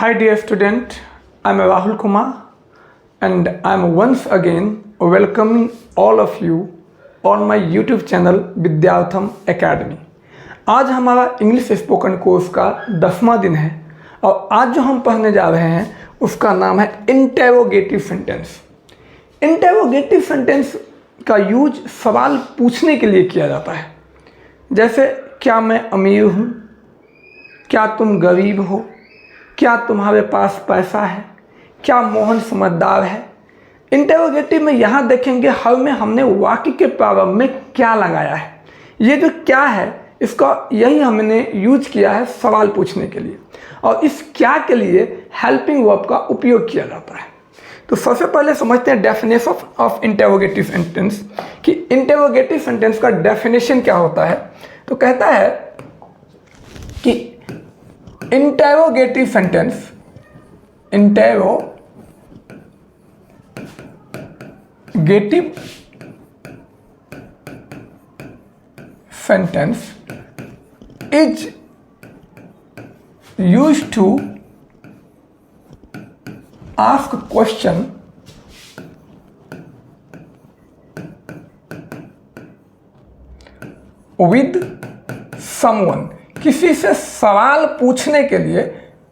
Hi dear student, I am Rahul Kumar and I am once again welcoming all of you on my YouTube channel Vidyartham academy. आज हमारा English spoken course का 10वां दिन है और आज जो हम पढ़ने जा रहे हैं उसका नाम है इंटेरोगेटिव सेंटेंस। इंटेरोगेटिव सेंटेंस का यूज सवाल पूछने के लिए किया जाता है, जैसे क्या मैं अमीर हूँ, क्या तुम गरीब हो, क्या तुम्हारे पास पैसा है, क्या मोहन समझदार है। इंटेरोगेटिव में यहाँ देखेंगे हर में हमने वाक्य के प्रारंभ में क्या लगाया है। ये जो क्या है इसका यही हमने यूज किया है सवाल पूछने के लिए, और इस क्या के लिए हेल्पिंग वर्ब का उपयोग किया जाता है। तो सबसे पहले समझते हैं डेफिनेशन ऑफ इंटेरोगेटिव सेंटेंस कि इंटेरोगेटिव सेंटेंस का डेफिनेशन क्या होता है। तो कहता है कि interrogative sentence is used to ask a question with someone। किसी से सवाल पूछने के लिए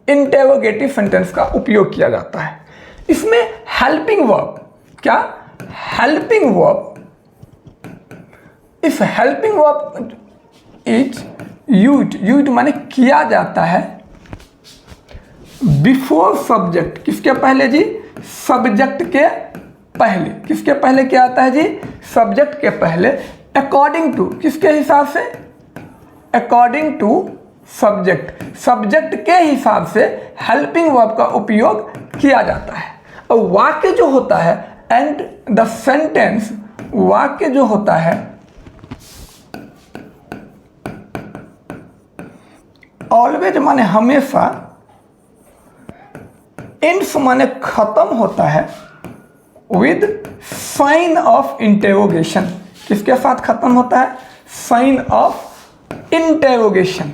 इंटेरोगेटिव सेंटेंस का उपयोग किया जाता है। इसमें हेल्पिंग वर्ब, क्या हेल्पिंग वर्ब, इस हेल्पिंग वर्ब इज यूज्ड माने किया जाता है बिफोर सब्जेक्ट। किसके पहले जी? सब्जेक्ट के पहले। किसके पहले क्या आता है जी? सब्जेक्ट के पहले। अकॉर्डिंग टू, किसके हिसाब से? According to subject. सब्जेक्ट के हिसाब से हेल्पिंग वर्ब का उपयोग किया जाता है। और वाक्य जो होता है एंड द सेंटेंस, वाक्य जो होता है ऑलवेज माने हमेशा, एंड्स माने खत्म होता है विद साइन ऑफ इंटेरोगेशन। किसके साथ खत्म होता है? Sign of interrogation.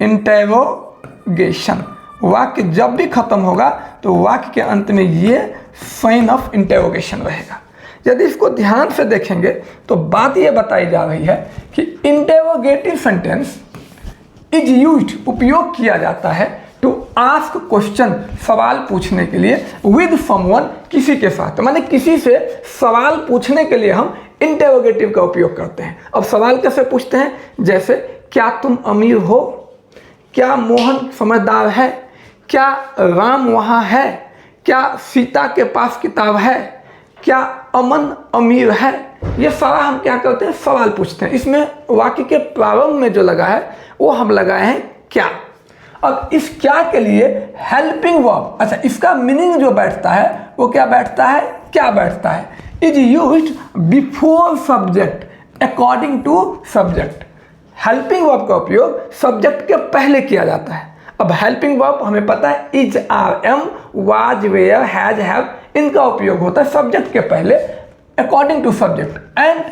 इंटेरोगेशन वाक्य जब भी खत्म होगा तो वाक्य के अंत में ये साइन ऑफ इंटेरोगेशन रहेगा। यदि इसको ध्यान से देखेंगे तो बात ये बताई जा रही है कि इंटेरोगेटिव सेंटेंस इज यूज्ड, उपयोग किया जाता है टू आस्क क्वेश्चन, सवाल पूछने के लिए, विद समवन, किसी के साथ। माने किसी से सवाल पूछने के लिए हम इंटेरोगेटिव का उपयोग करते हैं। अब सवाल कैसे पूछते हैं? जैसे क्या तुम अमीर हो, क्या मोहन समझदार है, क्या राम वहाँ है, क्या सीता के पास किताब है, क्या अमन अमीर है। ये सारा हम क्या करते हैं? सवाल पूछते हैं। इसमें वाक्य के प्रारंभ में जो लगा है वो हम लगाए हैं क्या। अब इस क्या के लिए हेल्पिंग वर्ब, अच्छा इसका मीनिंग जो बैठता है वो क्या बैठता है? क्या बैठता है? Is used before subject according to subject. Helping verb का उपयोग सब्जेक्ट के पहले किया जाता है। अब हेल्पिंग वर्ब हमें पता है is, are, am, was, were, has, have, इनका उपयोग होता है सब्जेक्ट के पहले according to subject. And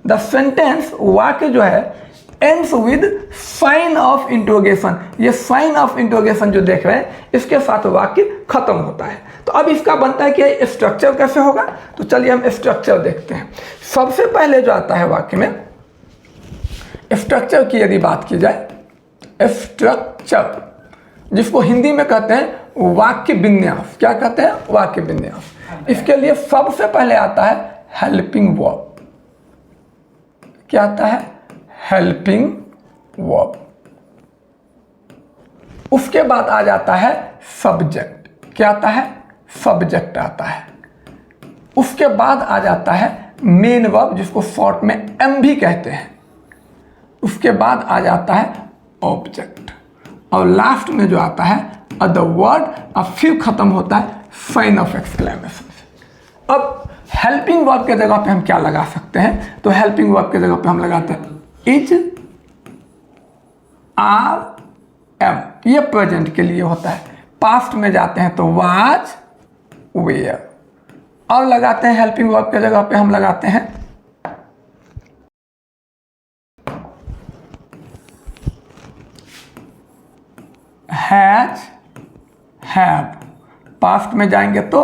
the sentence, वाक्य जो है ends with sign of interrogation. ये साइन ऑफ इंट्रोगेशन जो देख रहे हैं इसके साथ वाक्य खत्म होता है। तो अब इसका बनता है कि स्ट्रक्चर कैसे होगा। तो चलिए हम स्ट्रक्चर देखते हैं। सबसे पहले जो आता है वाक्य में, स्ट्रक्चर की यदि बात की जाए, स्ट्रक्चर जिसको हिंदी में कहते हैं वाक्य विन्यास। क्या कहते हैं? वाक्य विन्यास। इसके लिए सबसे पहले आता है हेल्पिंग वर्ब। क्या आता है? Helping verb. उसके बाद आ जाता है सब्जेक्ट। क्या आता है? सब्जेक्ट आता है। उसके बाद आ जाता है मेन वर्ब, जिसको शॉर्ट में एम भी कहते हैं। उसके बाद आ जाता है ऑब्जेक्ट, और लास्ट में जो आता है अदर वर्ड, और फिर खत्म होता है साइन ऑफ एक्सक्लेमेशन। अब हेल्पिंग वर्ब के जगह पे हम क्या लगा सकते हैं? तो हेल्पिंग वर्ब के जगह पे हम लगाते हैं इज, आर, एम। ये प्रेजेंट के लिए होता है। पास्ट में जाते हैं तो वाज, वेयर। और लगाते हैं हेल्पिंग वर्ब के जगह पे हम लगाते हैं हैज, हैव, पास्ट में जाएंगे तो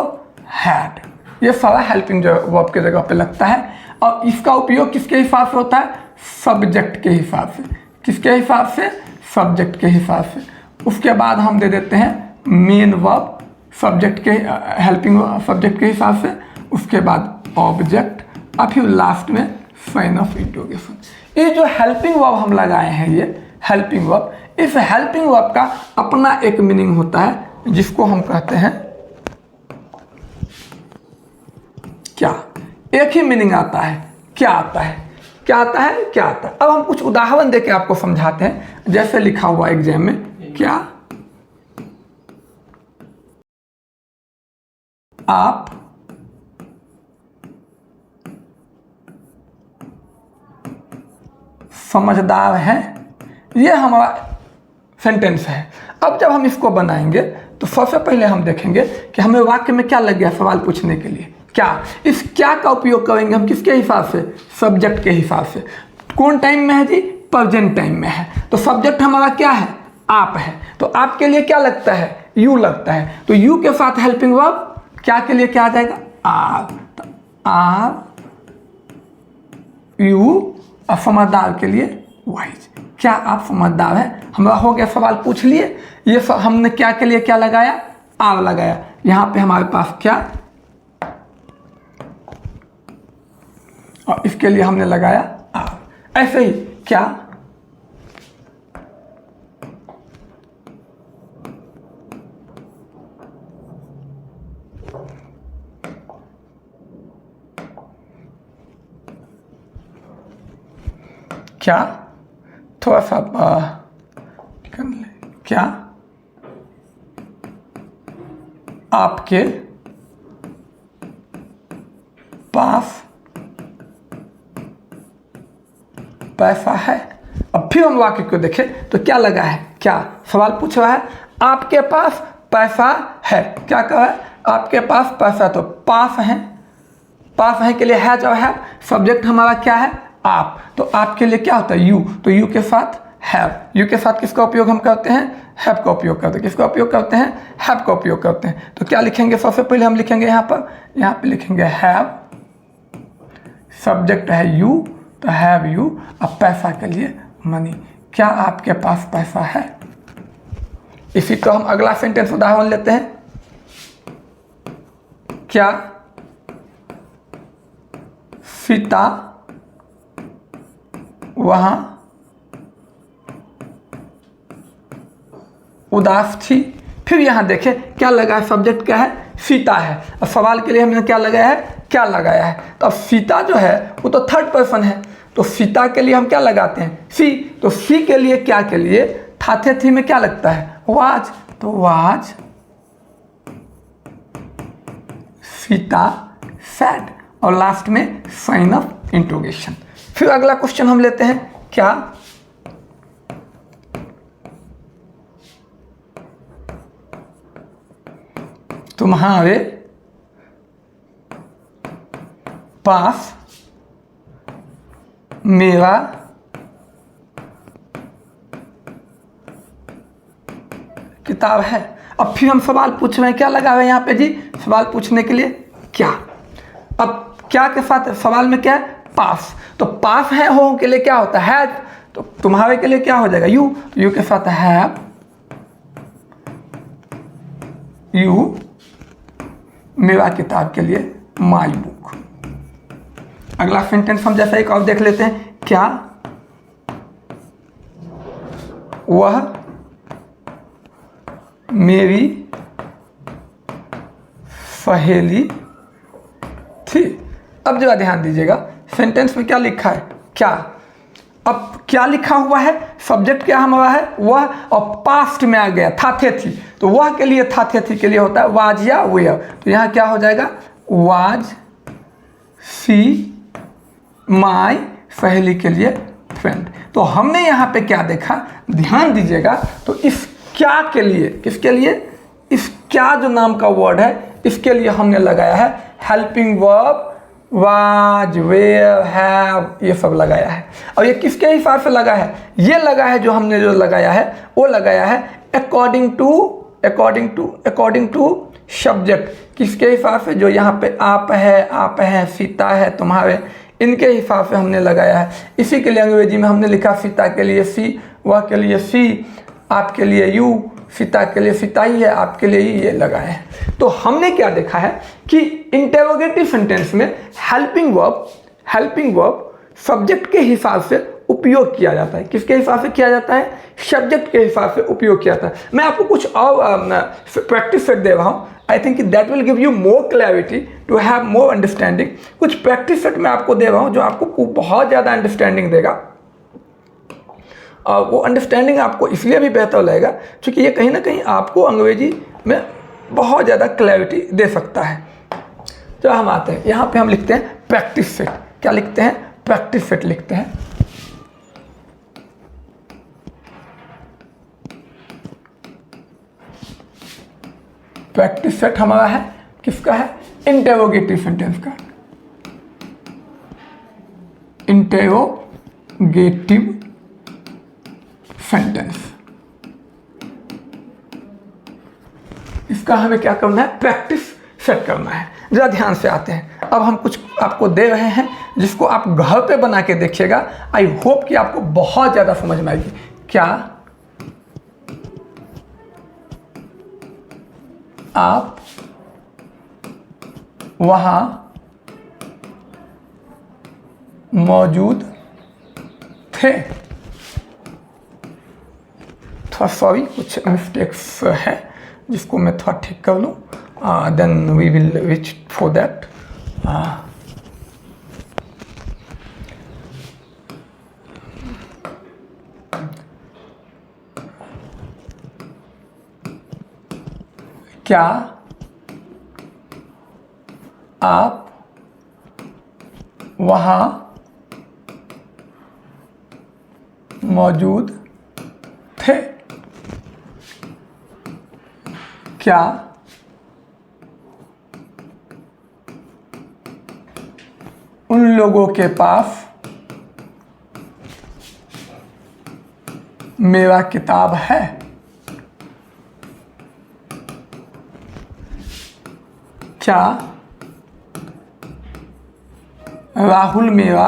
हैड। ये सारा हेल्पिंग वर्ब के जगह पे लगता है और इसका उपयोग किसके हिसाब से होता है? सब्जेक्ट के हिसाब से। किसके हिसाब से? सब्जेक्ट के हिसाब से। उसके बाद हम दे देते हैं मेन वर्ब सब्जेक्ट के हेल्पिंग सब्जेक्ट के हिसाब से, उसके बाद ऑब्जेक्ट और फिर लास्ट में साइन ऑफ इंटरोगेशन। ये जो हेल्पिंग वर्ब हम लगाए हैं, ये हेल्पिंग वर्ब, इस हेल्पिंग वर्ब का अपना एक मीनिंग होता है जिसको हम कहते हैं क्या। एक ही मीनिंग आता है, क्या आता है, क्या आता है, क्या आता है। अब हम कुछ उदाहरण देके आपको समझाते हैं। जैसे लिखा हुआ एग्जाम में, क्या आप समझदार हैं, ये हमारा सेंटेंस है। अब जब हम इसको बनाएंगे तो सबसे पहले हम देखेंगे कि हमें वाक्य में क्या लग गया सवाल पूछने के लिए। क्या, इस क्या का उपयोग करेंगे हम किसके हिसाब से? सब्जेक्ट के हिसाब से। कौन टाइम में है जी? प्रेजेंट टाइम में है। तो सब्जेक्ट हमारा क्या है? आप है। तो आपके लिए क्या लगता है? यू लगता है। तो यू के साथ हेल्पिंग वर्ब क्या के लिए क्या आ जाएगा? आप। तो आप, यू और समझदार के लिए वाइज। क्या आप समझदार हैं? हमारा हो गया, सवाल पूछ लिए। ये हमने क्या के लिए क्या लगाया? आर लगाया। यहां पे हमारे पास क्या, और इसके लिए हमने लगाया आर। ऐसे ही क्या, क्या, थोड़ा सा कर ले, क्या आपके पास पैसा है? अब फिर हम वाक्य को देखें तो क्या लगा है? क्या, सवाल पूछ रहा है आपके पास पैसा है। क्या कहा है? आपके पास पैसा। तो पास है, पास है के लिए है जो है, सब्जेक्ट हमारा क्या है? आप। तो आपके लिए क्या होता है? यू। तो यू के साथ हैव। यू के साथ किसका उपयोग हम करते हैं? हैव का उपयोग करते हैं। किसका उपयोग करते हैं? हैव का उपयोग करते हैं। तो क्या लिखेंगे? सबसे पहले हम लिखेंगे यहाँ पे लिखेंगे हैव, सब्जेक्ट है यू, तो हैव यू, अब पैसा के लिए मनी। क्या आपके पास पैसा है? इसी तो हम अगला सेंटेंस उदाहरण लेते हैं। क्या सीता वहां उदास थी? फिर यहां देखें क्या लगा है? सब्जेक्ट क्या है? सीता है। और सवाल के लिए हमने क्या लगाया है? क्या लगाया है। तो अब सीता जो है वो तो थर्ड पर्सन है, तो सीता के लिए हम क्या लगाते हैं? सी। तो सी के लिए क्या के लिए? थाथे थी में क्या लगता है? वाज। तो वाज सीता सैड, और लास्ट में साइन ऑफ इंटरोगेशन। फिर अगला क्वेश्चन हम लेते हैं। क्या तुम्हारे पास मेरा किताब है? अब फिर हम सवाल पूछ रहे हैं, क्या लगा हुआ है यहाँ पे जी? सवाल पूछने के लिए क्या। अब क्या के साथ सवाल में क्या है? पास। तो पास है हो के लिए क्या होता है? हैव। तो तुम्हारे के लिए क्या हो जाएगा? यू। यू के साथ हैव यू, मेरा किताब के लिए माई बुक। अगला सेंटेंस हम जैसा एक और देख लेते हैं। क्या वह मेरी सहेली थी? अब जरा ध्यान दीजिएगा, सेंटेंस में क्या लिखा है? क्या। अब क्या लिखा हुआ है? सब्जेक्ट क्या हमारा है? वह, और पास्ट में आ गया थाथे थी। तो वह के लिए थाथे थी के लिए होता है वाज या वेयर। तो यहाँ क्या हो जाएगा? वाज सी माई सहेली के लिए फ्रेंड। तो हमने यहाँ पे क्या देखा? ध्यान दीजिएगा। तो इस क्या के लिए, किसके लिए? इस क्या जो नाम का वर्ड है इसके लिए हमने लगाया है helping verb was, were, have, ये सब लगाया है। और ये किसके हिसाब से लगा है? ये लगा है जो हमने जो लगाया है वो लगाया है according to according to subject, किसके हिसाब से, जो यहाँ पे आप है, सीता है, तुम्हारे, इनके हिसाब से हमने लगाया है। इसी के लिए अंग्रेजी में हमने लिखा सीता के लिए सी, वह के लिए सी, आपके लिए यू, सीता के लिए सीताई है, आपके लिए ये लगाए हैं। तो हमने क्या देखा है कि इंटेरोगेटिव सेंटेंस में हेल्पिंग वर्ब सब्जेक्ट के हिसाब से उपयोग किया जाता है। किसके हिसाब से किया जाता है? सब्जेक्ट के हिसाब से उपयोग किया जाता है। मैं आपको कुछ और प्रैक्टिस सेट दे रहा हूँ। I think that will give you more clarity to have more understanding. कुछ प्रैक्टिस सेट मैं आपको दे रहा हूँ जो आपको बहुत ज़्यादा अंडरस्टैंडिंग देगा, और वो अंडरस्टैंडिंग आपको इसलिए भी बेहतर लगेगा क्योंकि ये कहीं ना कहीं आपको अंग्रेजी में बहुत ज़्यादा क्लैरिटी दे सकता है। तो हम आते हैं, यहाँ पे हम लिखते हैं प्रैक्टिस सेट। क्या लिखते हैं? प्रैक्टिस सेट लिखते हैं। प्रैक्टिस सेट हमारा है किसका है? इंटेरोगेटिव सेंटेंस का। इंटेरोगेटिव सेंटेंस, इसका हमें क्या करना है? प्रैक्टिस सेट करना है। जरा ध्यान से आते हैं। अब हम कुछ आपको दे रहे हैं जिसको आप घर पे बना के देखिएगा। आई होप कि आपको बहुत ज़्यादा समझ में आएगी। क्या आप वहाँ मौजूद थे? थोड़ा सॉरी, कुछ मिस्टेक्स है जिसको मैं थोड़ा ठीक कर लूँ, then we will reach for that. क्या आप वहाँ मौजूद थे? क्या उन लोगों के पास मेरा किताब है? क्या राहुल मेरा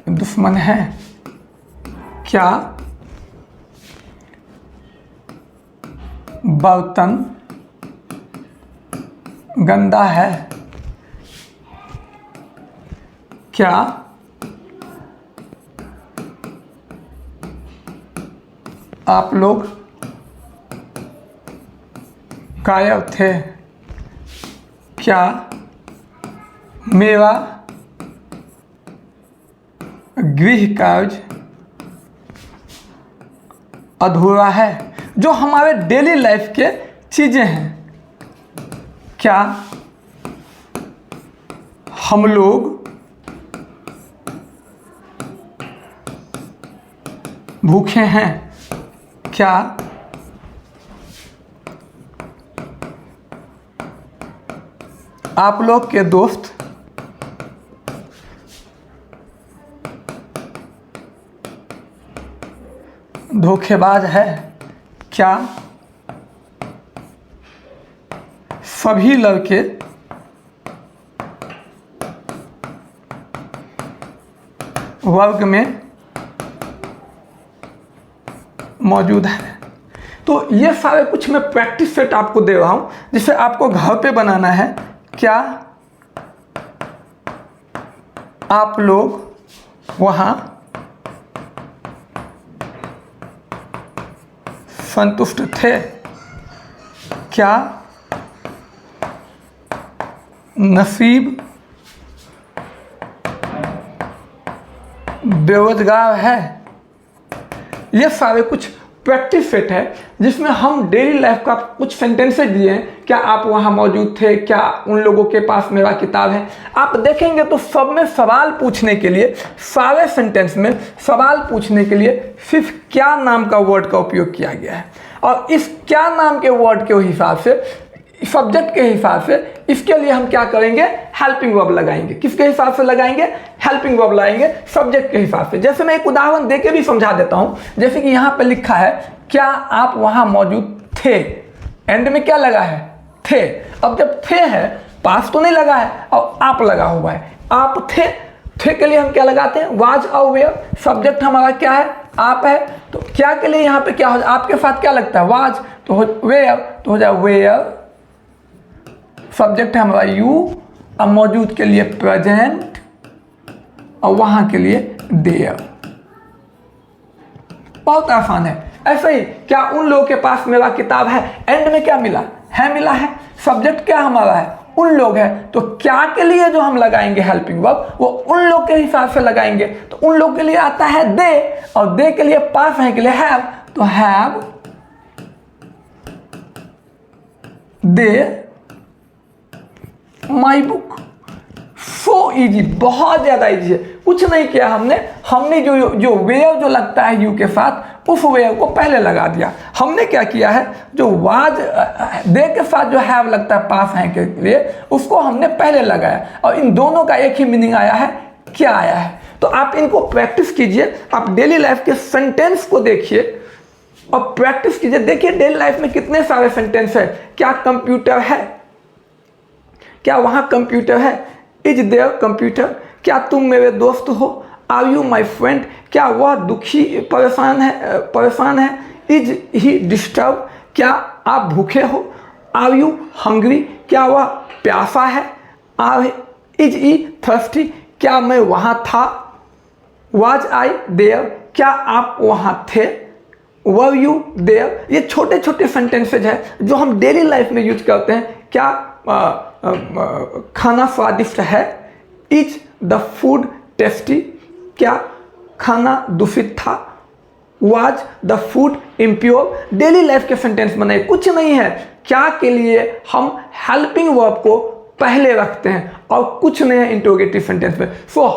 दुश्मन है? क्या बर्तन गंदा है? क्या आप लोग गायब थे? क्या मेरा गृह कार्य अधूरा है? जो हमारे डेली लाइफ के चीज़ें हैं। क्या हम लोग भूखे हैं? क्या आप लोग के दोस्त धोखेबाज है? क्या सभी लड़के वर्ग में मौजूद है? तो ये सारे कुछ मैं प्रैक्टिस सेट आपको दे रहा हूं जिसे आपको घर पे बनाना है। क्या आप लोग वहां संतुष्ट थे? क्या नसीब बेरोजगार है? ये सारे कुछ प्रैक्टिस सेट है जिसमें हम डेली लाइफ का कुछ सेंटेंसेस दिए हैं। क्या आप वहाँ मौजूद थे? क्या उन लोगों के पास मेरा किताब है? आप देखेंगे तो सब में सवाल पूछने के लिए, सारे सेंटेंस में सवाल पूछने के लिए सिर्फ क्या नाम का वर्ड का उपयोग किया गया है। और इस क्या नाम के वर्ड के हिसाब से सब्जेक्ट के हिसाब से इसके लिए हम क्या करेंगे, हेल्पिंग वर्ब लगाएंगे। किसके हिसाब से लगाएंगे, हेल्पिंग वर्ब लगाएंगे सब्जेक्ट के हिसाब से। जैसे मैं एक उदाहरण देके भी समझा देता हूं, जैसे कि यहाँ पे लिखा है क्या आप वहां मौजूद थे, एंड में क्या लगा है, थे। अब जब थे है, पास तो नहीं लगा है, और आप लगा हुआ है, आप थे। थे के लिए हम क्या लगाते हैं, वाज और वेयर। सब्जेक्ट हमारा क्या है, आप है, तो क्या के लिए यहाँ पे क्या हो, आपके साथ क्या लगता है, वाज, तो वेयर, तो हो जाए वेयर। सब्जेक्ट है हमारा यू, अब मौजूद के लिए प्रेजेंट, और वहां के लिए देयर। बहुत आसान है। ऐसे ही क्या उन लोगों के पास मेरा किताब है, एंड में क्या मिला है, मिला है। सब्जेक्ट क्या हमारा है, उन लोग है, तो क्या के लिए जो हम लगाएंगे हेल्पिंग वर्ब, वो उन लोग के हिसाब से लगाएंगे। तो उन लोग के लिए आता है दे, और दे के लिए पास है के लिए हैव, तो have they my book. So easy, बहुत ज्यादा इजी है। कुछ नहीं किया हमने जो वेयर जो लगता है यू के साथ, उस वेयर को पहले लगा दिया। हमने क्या किया है, जो वाज दे के साथ जो हैव लगता है पास है के लिए, उसको हमने पहले लगाया, और इन दोनों का एक ही मीनिंग आया है, क्या आया है। तो आप इनको प्रैक्टिस कीजिए, आप डेली लाइफ के सेंटेंस को देखिए और प्रैक्टिस कीजिए। देखिए डेली लाइफ में कितने सारे सेंटेंस है। क्या कंप्यूटर है, क्या वहां कंप्यूटर है, इज देयर कंप्यूटर। क्या तुम मेरे दोस्त हो, आर यू माई फ्रेंड। क्या वह दुखी परेशान है, इज ही डिस्टर्ब। क्या आप भूखे हो, आर यू हंग्री। क्या वह प्यासा है, इज ई थर्स्टी। क्या मैं वहाँ था, वाज आई देयर। क्या आप वहाँ थे, वर यू देयर। ये छोटे छोटे सेंटेंसेज है जो हम डेली लाइफ में यूज करते हैं। क्या खाना स्वादिष्ट है, इज द फूड टेस्टी। क्या खाना दूषित था, was the food impure. Daily life के सेंटेंस बनाए, कुछ नहीं है। क्या के लिए हम हेल्पिंग वर्ब को पहले रखते हैं, और कुछ नहीं है इंटरोगेटिव सेंटेंस में। So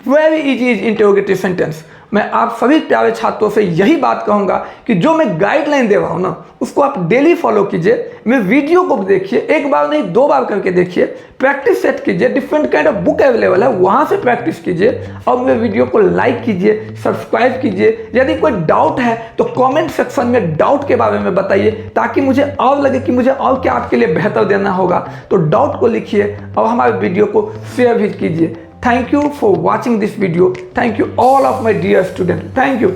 very easy is interrogative sentence. मैं आप सभी प्यारे छात्रों से यही बात कहूँगा कि जो मैं गाइडलाइन दे रहा हूँ ना, उसको आप डेली फॉलो कीजिए। मैं वीडियो को देखिए, एक बार नहीं 2 बार करके देखिए, प्रैक्टिस सेट कीजिए। Different kind of book available है, वहाँ से प्रैक्टिस कीजिए, और मेरे वीडियो को लाइक कीजिए, सब्सक्राइब कीजिए। यदि कोई डाउट है तो कमेंट सेक्शन में डाउट के बारे में बताइए, ताकि मुझे और लगे कि मुझे और क्या आपके लिए बेहतर देना होगा। तो डाउट को लिखिए और हमारे वीडियो को शेयर भी कीजिए। Thank you for watching this video. Thank you all of my dear students. Thank you.